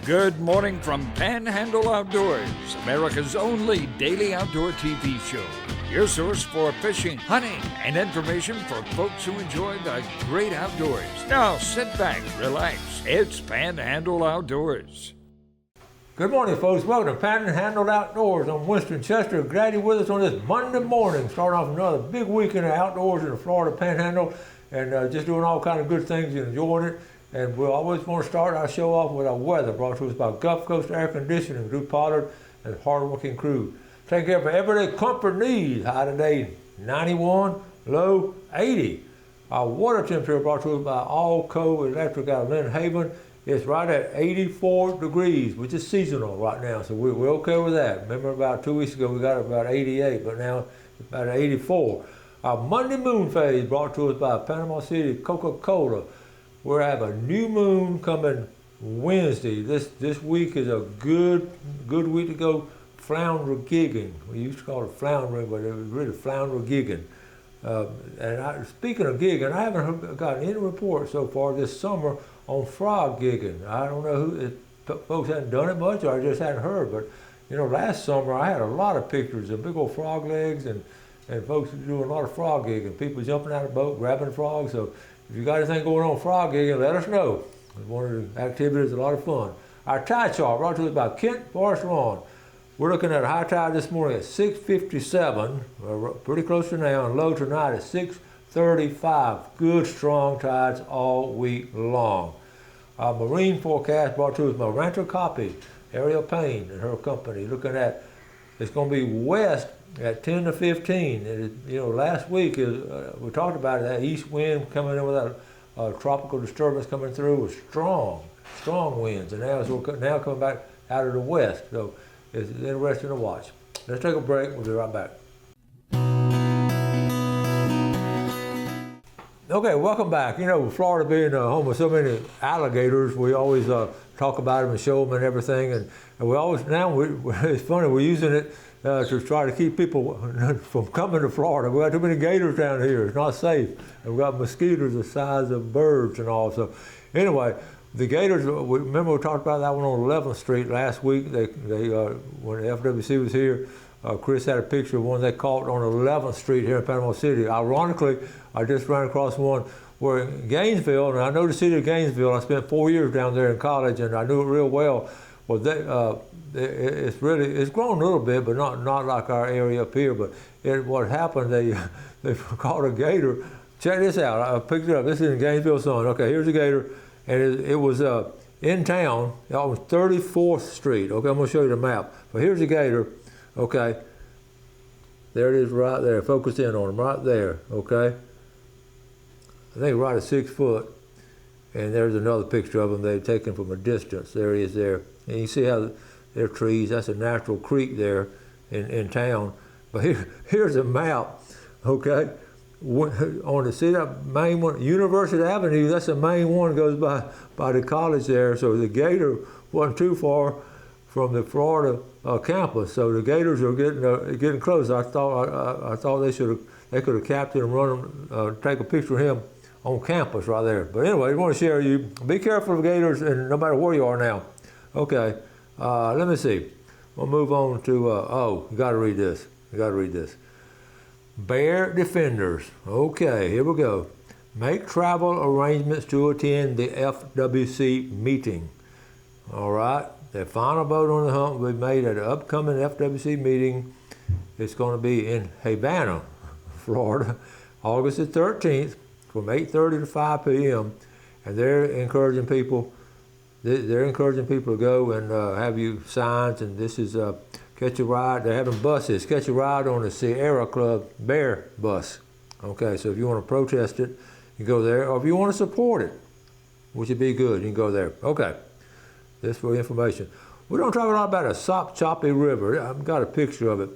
Good morning from Panhandle Outdoors, America's only daily outdoor TV show. Your source for fishing, hunting, and information for folks who enjoy the great outdoors. Now sit back, relax. It's Panhandle Outdoors. Good morning, folks. Welcome to Panhandle Outdoors. I'm Winston Chester. Glad you're with us on this Monday morning. Starting off another big weekend of outdoors in the Florida Panhandle, and just doing all kinds of good things and enjoying it. And we'll always want to start our show off with our weather, brought to us by Gulf Coast Air Conditioning, Drew Pollard, and hard-working crew. Taking care of everyday comfort needs. High today, 91, low 80. Our water temperature brought to us by Allco Electric out of Lynn Haven. It's right at 84 degrees, which is seasonal right now, so we're okay with that. Remember about 2 weeks ago we got about 88, but now it's about 84. Our Monday moon phase brought to us by Panama City Coca-Cola. We have a new moon coming Wednesday. This week is a good week to go flounder gigging. We used to call it floundering, but it was really flounder gigging. Speaking of gigging, I haven't gotten any reports so far this summer on frog gigging. I don't know if folks hadn't done it much or I just hadn't heard, but you know, last summer I had a lot of pictures of big old frog legs and folks doing a lot of frog gigging. People jumping out of the boat, grabbing frogs. So if you got anything going on frog gigging, let us know. It's one of the activities, a lot of fun. Our tide chart brought to us by Kent Forest Lawn. We're looking at a high tide this morning at 6:57, pretty close to now, and low tonight at 6:35. Good strong tides all week long. Our marine forecast brought to us by Rancho Copy, Ariel Payne and her company. Looking at, it's going to be west at 10 to 15. You know, last week we talked about it, that east wind coming in with that tropical disturbance coming through was strong winds, and now it's now coming back out of the west. So it's interesting to watch. Let's take a break. We'll be right back. Okay, welcome back. You know, Florida being home of so many alligators, we always talk about them and show them and everything. And we always, it's funny, we're using it to try to keep people from coming to Florida. We got too many gators down here. It's not safe. And we got mosquitoes the size of birds and all. So anyway, the gators, remember we talked about that one on 11th Street last week. They when the FWC was here, Chris had a picture of one they caught on 11th Street here in Panama City. Ironically, I just ran across one where in Gainesville, and I know the city of Gainesville. I spent 4 years down there in college, and I knew it real well. Well, it's grown a little bit, but not like our area up here. But what happened? They caught a gator. Check this out. I picked it up. This is in Gainesville Sun. Okay, here's a gator, and it was in town on 34th Street. Okay, I'm gonna show you the map. But here's a gator. Okay, there it is right there. Focus in on him right there. Okay, I think right at 6 foot. And there's another picture of him they've taken from a distance. There he is there. And you see how there are trees. That's a natural creek there in town. But here's a map, okay? On the, see that main one, University Avenue, that's the main one, goes by the college there. So the gator wasn't too far from the Florida campus. So the gators are getting close. I thought they could have captured him, run him, take a picture of him on campus right there. But anyway, I want to share you. Be careful of gators, and no matter where you are now. Okay, let me see. We'll move on to, you got to read this. You got to read this. Bear defenders. Okay, here we go. Make travel arrangements to attend the FWC meeting. All right, the final vote on the hunt will be made at the upcoming FWC meeting. It's going to be in Havana, Florida, August the 13th. From 8:30 to 5 p.m. and they're encouraging people to go and have you signs, and this is catch a ride. They're having buses, catch a ride on the Sierra Club Bear bus. Okay, so if you want to protest it, you go there, or if you want to support it, which would be good, you can go there. Okay, this for information. We're going to talk a lot about a Sopchoppy River. I've got a picture of it.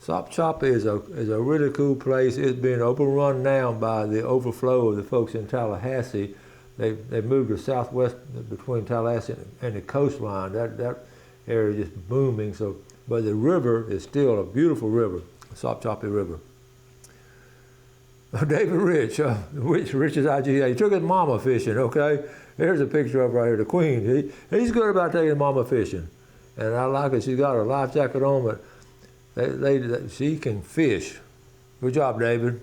Sopchoppy is a really cool place. It's been overrun now by the overflow of the folks in Tallahassee. They moved to southwest between Tallahassee and the coastline. That area is just booming. So, but the river is still a beautiful river, Sopchoppy River. David Rich's IGA. He took his mama fishing, okay? Here's a picture of her right here, the queen. He's good about taking mama fishing. And I like it. She's got her life jacket on, but she can fish. Good job, David.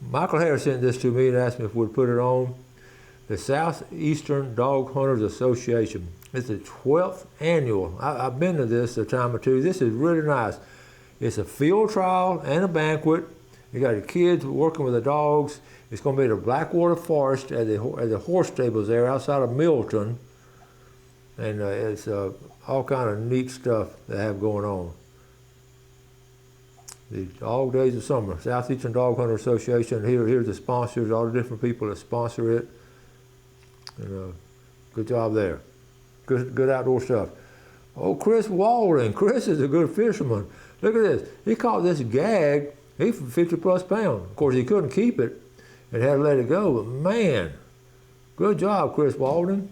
Michael Harris sent this to me and asked me if we'd put it on. The Southeastern Dog Hunters Association. It's the 12th annual. I've been to this a time or two. This is really nice. It's a field trial and a banquet. You got the kids working with the dogs. It's going to be the Blackwater Forest at the horse stables there outside of Milton. And it's all kind of neat stuff they have going on. The Dog Days of Summer, Southeastern Dog Hunter Association. Here's the sponsors, all the different people that sponsor it. And, good job there. Good outdoor stuff. Oh, Chris Walden. Chris is a good fisherman. Look at this. He caught this gag. He's 50 plus pounds. Of course, he couldn't keep it and had to let it go. But man, good job, Chris Walden.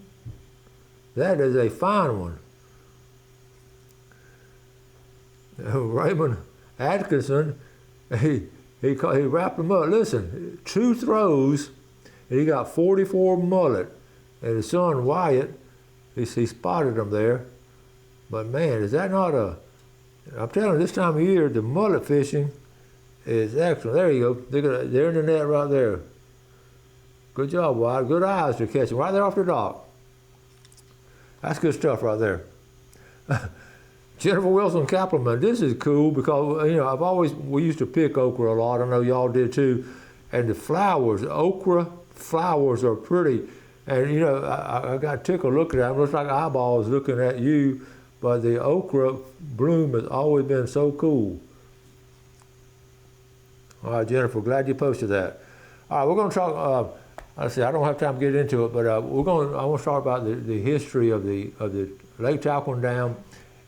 That is a fine one. Raymond Atkinson, he wrapped him up. Listen, 2 throws, and he got 44 mullet. And his son Wyatt, he spotted him there. But man, is that not I'm telling you, this time of year, the mullet fishing is excellent. There you go. They're in the net right there. Good job, Wyatt. Good eyes to catch them right there off the dock. That's good stuff right there. Jennifer Wilson Kappelman, this is cool because, you know, we used to pick okra a lot. I know y'all did too. And the flowers, okra flowers are pretty. And, you know, I got tickled looking at them. It looks like eyeballs looking at you. But the okra bloom has always been so cool. All right, Jennifer, glad you posted that. All right, we're going to talk, I don't have time to get into it, but I want to start about the history of the Lake Talcon Dam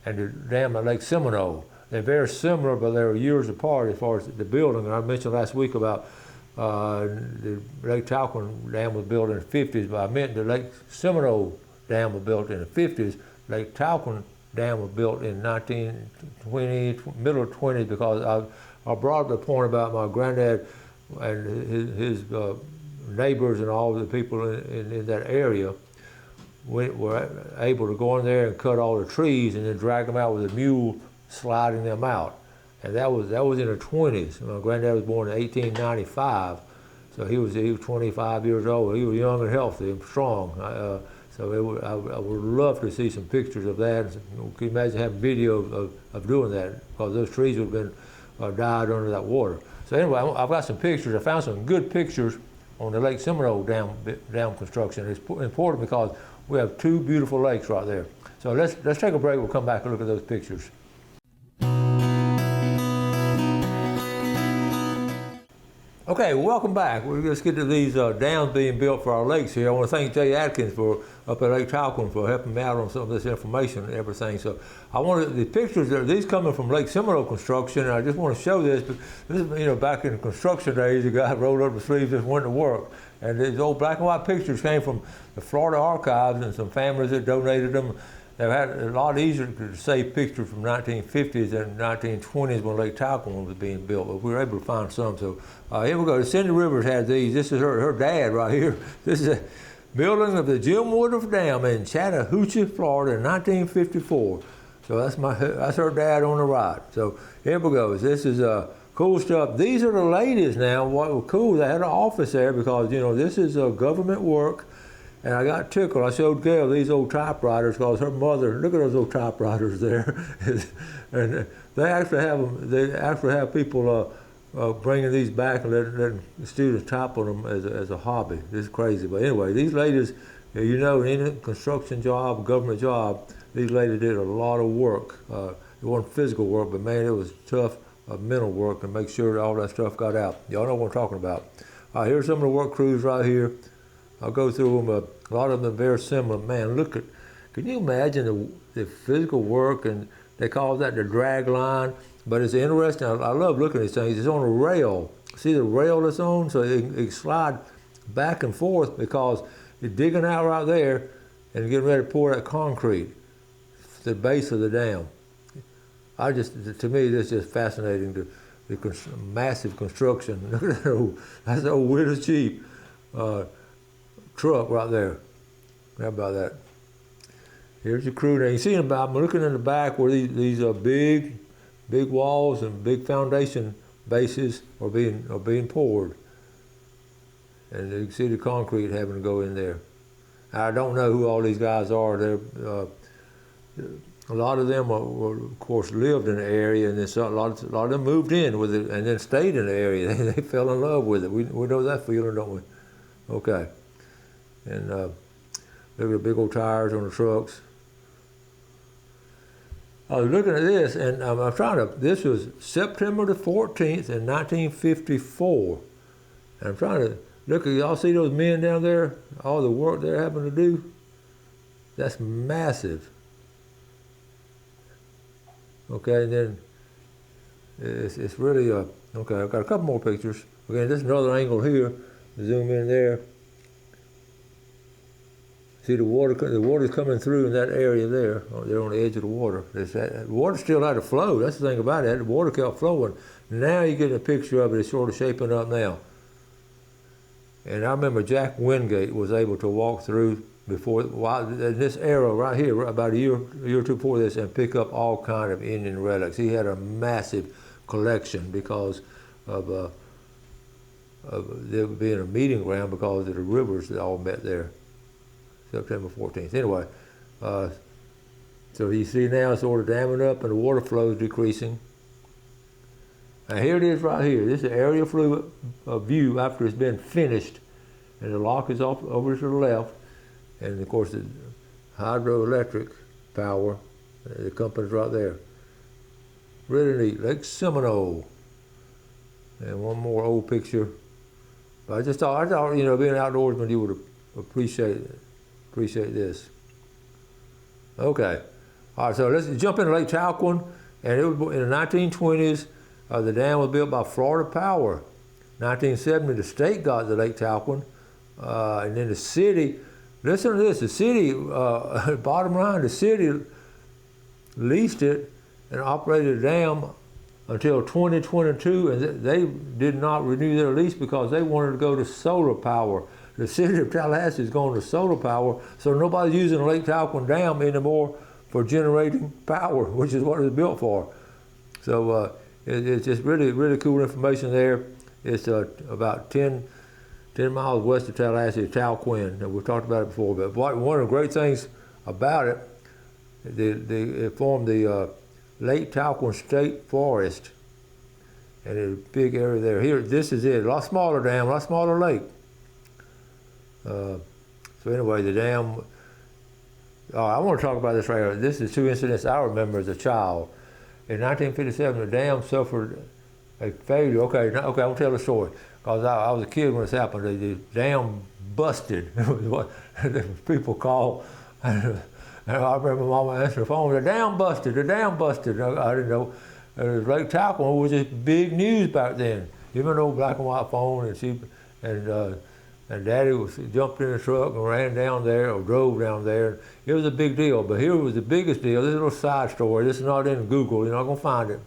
and the dam at Lake Seminole. They're very similar, but they're years apart as far as the building. And I mentioned last week about the Lake Talcon Dam was built in the 50s, but I meant the Lake Seminole Dam was built in the 50s. Lake Talcon Dam was built in 1920, middle of 20s, because I brought up the point about my granddad and his neighbors and all the people in that area were able to go in there and cut all the trees and then drag them out with a mule sliding them out. And that was in the 20s. My granddad was born in 1895, so he was 25 years old. He was young and healthy and strong. So I would love to see some pictures of that. Can you imagine having video of doing that? Because those trees would have been died under that water. So anyway, I've got some pictures. I found some good pictures on the Lake Seminole Dam construction. It's important because we have 2 beautiful lakes right there. So let's take a break. We'll come back and look at those pictures. Okay, welcome back. Let's get to these dams being built for our lakes here. I want to thank Jay Atkins up at Lake Talcon for helping me out on some of this information and everything. So I wanted the pictures, these coming from Lake Seminole construction, and I just want to show this. But this is, you know, back in the construction days, the guy rolled up the sleeves, just went to work. And these old black and white pictures came from the Florida archives and some families that donated them. They've had a lot easier to save pictures from 1950s and 1920s when Lake Talcon was being built, but we were able to find some. So here we go. Cindy Rivers had these. This is her dad right here. This is a building of the Jim Woodruff Dam in Chattahoochee, Florida in 1954. So that's her dad on the right. So here we go. This is cool stuff. These are the ladies now. What was cool, they had an office there because, you know, this is government work. And I got tickled. I showed Gail these old typewriters because her mother, look at those old typewriters there. And they actually have people bringing these back and letting the students type on them as a hobby. This is crazy. But anyway, these ladies, you know, in any construction job, government job, these ladies did a lot of work. It wasn't physical work, but man, it was tough mental work to make sure that all that stuff got out. Y'all know what I'm talking about. Here's some of the work crews right here. I'll go through them. A lot of them are very similar. Man, can you imagine the physical work? And they call that the drag line. But it's interesting. I love looking at these things. It's on a rail. See the rail that's on? So it can slide back and forth because it's digging out right there and getting ready to pour that concrete to the base of the dam. To me, this is just fascinating massive construction. Look at that old, that's the old Widow's Jeep truck right there. How about that? Here's your crew there. You see, I'm looking in the back where these are big walls and big foundation bases are being poured, and you can see the concrete having to go in there. I don't know who all these guys are. They're a lot of them, of course, lived in the area, and then a lot of them moved in with it and then stayed in the area. They fell in love with it. We know that feeling, don't we? Okay. And look at the big old tires on the trucks. I was looking at this, and I'm trying to, this was September the 14th in 1954. And I'm trying to look at, y'all see those men down there, all the work they're having to do? That's massive. Okay, and then it's really, okay, I've got a couple more pictures. Again, this is another angle here, zoom in there. See the water's coming through in that area there. They're on the edge of the water. The water still had to flow. That's the thing about it. The water kept flowing. Now you're getting a picture of it. It's sort of shaping up now. And I remember Jack Wingate was able to walk through in this era right here, about a year or two before this, and pick up all kind of Indian relics. He had a massive collection because of there being a meeting ground because of the rivers that all met there. September 14th. Anyway, so you see now it's sort of damming up and the water flow is decreasing. And here it is right here. This is an aerial view after it's been finished. And the lock is off over to the left. And of course the hydroelectric power, the company's right there. Really neat, Lake Seminole. And one more old picture. But I thought, you know, being an outdoorsman, you would appreciate this. Okay, all right, so let's jump into Lake Talquin. And it was in the 1920s, the dam was built by Florida Power. 1970, the state got the Lake Talquin. And then the city, listen to this, the city, bottom line, the city leased it and operated the dam until 2022, and they did not renew their lease because they wanted to go to solar power. The city of Tallahassee is going to solar power, so nobody's using the Lake Talquin Dam anymore for generating power, which is what it was built for. So it's just really, really cool information there. It's about 10 miles west of Tallahassee, Talquin, and we've talked about it before. But one of the great things about it, it formed the Lake Talquin State Forest, and there's a big area there. Here, this is it. A lot smaller dam, a lot smaller lake. So anyway, the dam, I want to talk about this right here. This is two incidents I remember as a child. In 1957, the dam suffered a failure. Okay, I'm going to tell the story. Because I was a kid when this happened. The dam busted. It was what people call, and I remember Mama answered the phone, the dam busted, the dam busted. I didn't know. Lake Talquin was just big news back then. Even though black and white phone, and Daddy jumped in the truck and ran down there or drove down there. It was a big deal, but here was the biggest deal. This is a little side story. This is not in Google. You're not going to find it,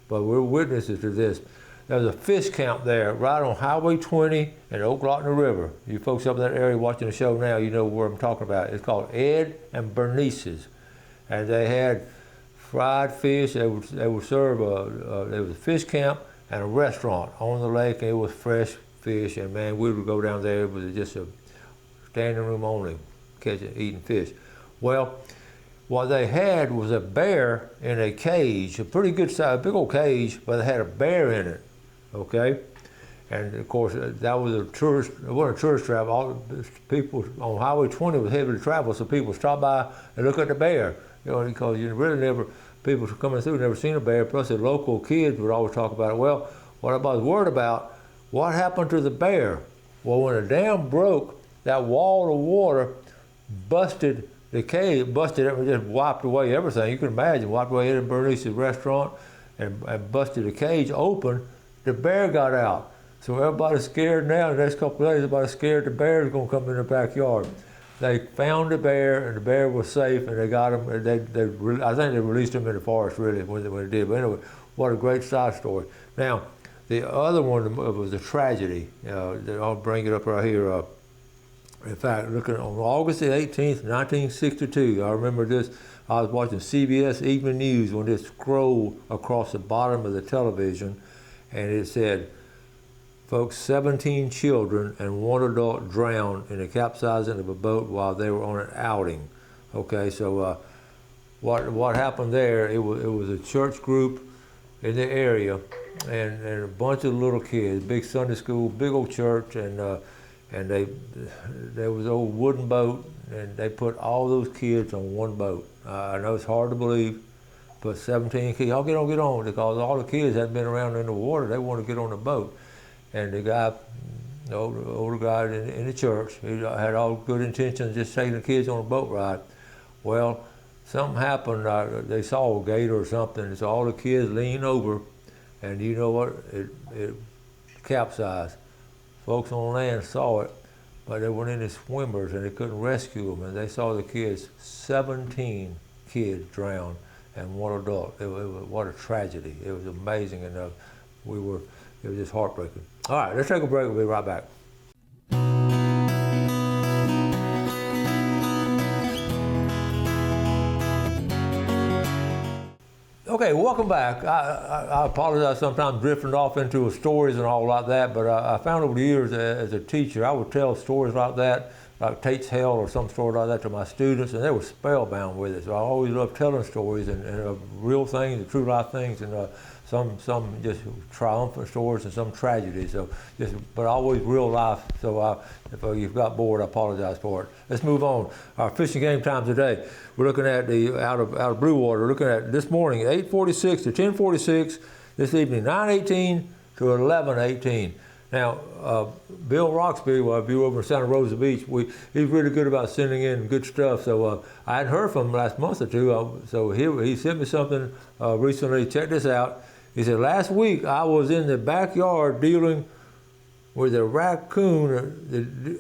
but we're witnesses to this. There's a fish camp there right on Highway 20 and Ocklawaha River. You folks up in that area watching the show now, you know where I'm talking about. It's called Ed and Bernice's, and they had fried fish. They would serve there was a fish camp and a restaurant on the lake, and it was fresh fish, and man, we would go down there. It was just a standing room only, eating fish. Well, what they had was a bear in a cage, a pretty good size, big old cage, but they had a bear in it, okay? And of course, that was it wasn't a tourist travel. All people on Highway 20 was heavily traveled, so people stopped by and look at the bear, you know, because you really people coming through never seen a bear. Plus, the local kids would always talk about it. Well, what I was worried about, what happened to the bear? Well, when the dam broke, that wall of water busted the cave, busted it and just wiped away everything. You can imagine, wiped away Ed and Bernice's restaurant and busted the cage open. The bear got out. So everybody's scared now. The next couple of days, everybody's scared the bear is going to come in their backyard. They found the bear, and the bear was safe, and they got him. I think they released him in the forest, really, when they did. But anyway, what a great side story. Now, the other one was a tragedy. I'll bring it up right here. In fact, looking on August the 18th, 1962, I remember this. I was watching CBS Evening News when this scrolled across the bottom of the television, and it said, folks, 17 children and 1 adult drowned in the capsizing of a boat while they were on an outing. Okay, so what happened there, it was a church group in the area, and a bunch of little kids, big Sunday school, big old church, and there was an old wooden boat, and they put all those kids on one boat. I know it's hard to believe, but 17 kids, y'all get on, because all the kids hadn't been around in the water. They wanted to get on the boat. And the guy, the older guy in the church, he had all good intentions, just taking the kids on a boat ride. Well, something happened. They saw a gator or something, so all the kids leaned over, and you know what? It capsized. Folks on land saw it, but they weren't any swimmers, and they couldn't rescue them. And they saw the kids, 17 kids drowned, and 1 adult. What a tragedy! It was amazing, and it was just heartbreaking. All right, let's take a break. We'll be right back. Okay, welcome back. I apologize sometimes drifting off into stories and all like that, but I found over the years as a teacher, I would tell stories like that, like Tate's Hell or some story like that to my students, and they were spellbound with it. So I always loved telling stories and real things, and true life things, and some just triumphant stories and some tragedies. So but always real life. So if you've got bored, I apologize for it. Let's move on. Our fishing game time today. We're looking at the out of blue water. We're looking at this morning 8:46 to 10:46. This evening 9:18 to 11:18. Now, Bill Roxby, if you were over in Santa Rosa Beach, he's really good about sending in good stuff. So I hadn't heard from him last month or two. So he sent me something recently. Check this out. He said, last week I was in the backyard dealing with a raccoon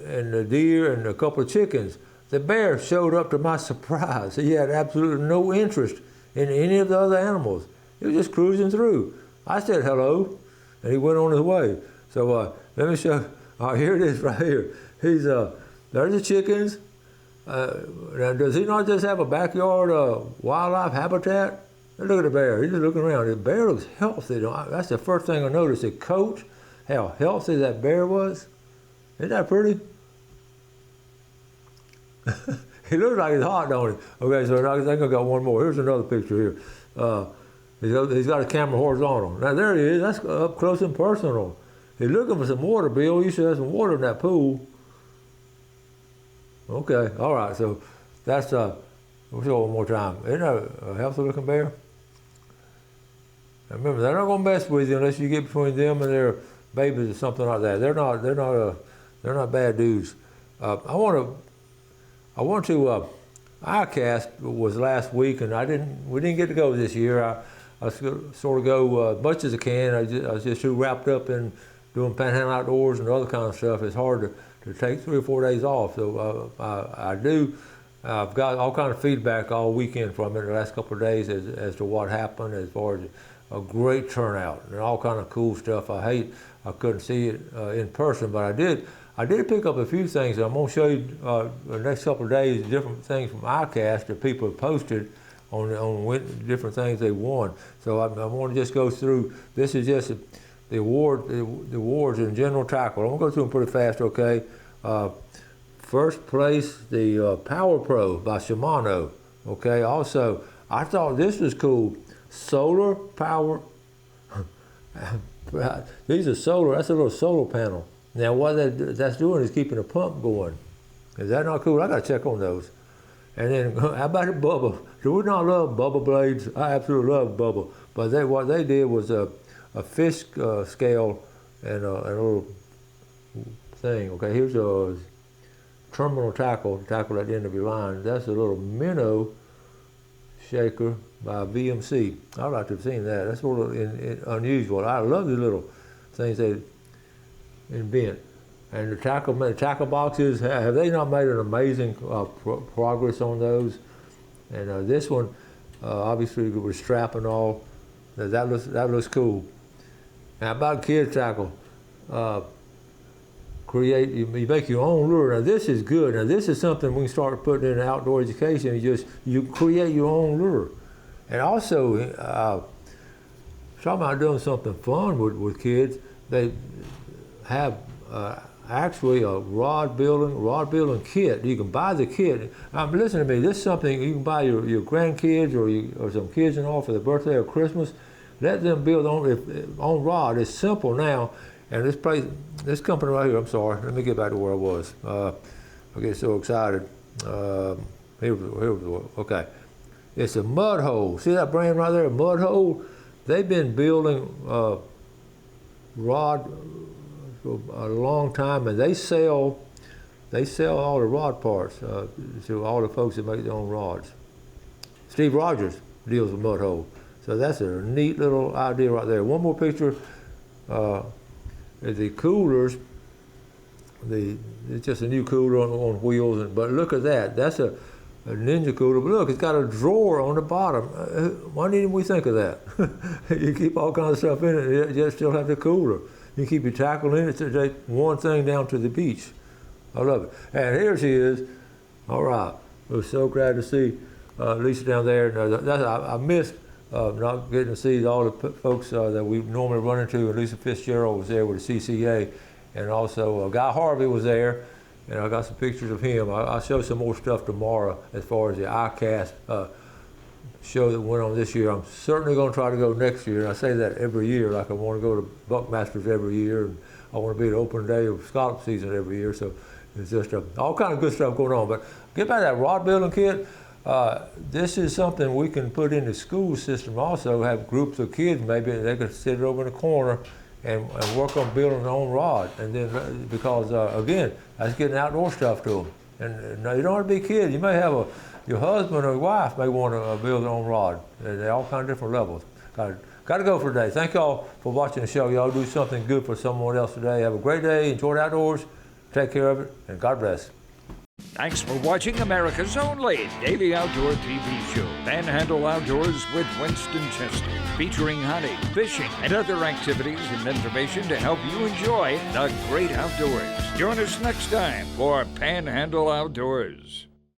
and the deer and a couple of chickens. The bear showed up to my surprise. He had absolutely no interest in any of the other animals. He was just cruising through. I said hello, and he went on his way. So let me show. Here it is right here. There's the chickens. Now, does he not just have a backyard wildlife habitat? Look at the bear. He's just looking around. The bear looks healthy. That's the first thing I noticed. The coat, how healthy that bear was. Isn't that pretty? He looks like he's hot, don't he? Okay, so I think I got one more. Here's another picture here. He's got a camera horizontal. Now there he is. That's up close and personal. He's looking for some water, Bill. You should have some water in that pool. Okay, all right. So that's we'll show it one more time. Isn't that a healthy-looking bear? Now remember, they're not going to mess with you unless you get between them and their babies or something like that. They're not bad dudes. I want to. ICAST was last week, and we didn't get to go this year. I sort of go as much as I can. I was just too wrapped up in doing Panhandle Outdoors and other kind of stuff. It's hard to take 3 or 4 days off. So I do. I've got all kind of feedback all weekend from it the last couple of days as to what happened, as far as a great turnout and all kind of cool stuff. I couldn't see it in person, but I did pick up a few things. I'm going to show you the next couple of days different things from ICAST that people have posted on different things they won. So I want to just go through. This is just the awards in general tackle. I'm going to go through them pretty fast, okay? First place, the Power Pro by Shimano. Okay, also, I thought this was cool. Solar power. These are solar, that's a little solar panel. Now what that's doing is keeping the pump going. Is that not cool? I gotta check on those. And then how about the bubble? Do we not love bubble blades? I absolutely love bubble. But what they did was a fish scale and a little thing. Okay, here's a terminal tackle at the end of your line. That's a little minnow shaker by VMC. I'd like to have seen that. That's a little unusual. I love these little things they invent. And the tackle boxes, have they not made an amazing progress on those? And this one, obviously with strap and all, That looks cool. Now about kids tackle, you make your own lure. Now this is good. Now this is something we can start putting in outdoor education. You create your own lure, and also talking about doing something fun with kids. They have actually a rod building kit. You can buy the kit. Listen to me. This is something you can buy your grandkids or some kids and all for their birthday or Christmas. Let them build on rod. It's simple now. And this company right here. I'm sorry. Let me get back to where I was. I get so excited. Okay. It's a Mud Hole. See that brand right there, Mud Hole? They've been building rod for a long time, and they sell all the rod parts to all the folks that make their own rods. Steve Rogers deals with Mud Hole. So that's a neat little idea right there. One more picture. The coolers, it's just a new cooler on wheels, but look at that. That's a Ninja cooler, but look, it's got a drawer on the bottom. Why didn't we think of that? You keep all kinds of stuff in it, you still have the cooler. You keep your tackle in it to take one thing down to the beach. I love it. And here she is. All right, we're so glad to see Lisa down there. I missed not getting to see all the folks that we normally run into. And Lisa Fitzgerald was there with the CCA, and also Guy Harvey was there. And I got some pictures of him. I'll show some more stuff tomorrow as far as the ICAST show that went on this year. I'm certainly going to try to go next year, and I say that every year. Like I want to go to Buckmasters every year, and I want to be at open day of scallop season every year. So it's just all kind of good stuff going on. But get back to that rod building kit. This is something we can put in the school system also, have groups of kids, maybe they could sit it over in the corner and work on building their own rod. And then, because again, that's getting outdoor stuff to them. And you don't have to be kids. You may have your husband or your wife may want to build their own rod. They're all kind of different levels. Got to go for today. Thank y'all for watching the show. Y'all do something good for someone else today. Have a great day. Enjoy the outdoors. Take care of it, and God bless. Thanks for watching America's only daily outdoor TV show, Panhandle Outdoors with Winston Chester, featuring hunting, fishing, and other activities and information to help you enjoy the great outdoors. Join us next time for Panhandle Outdoors.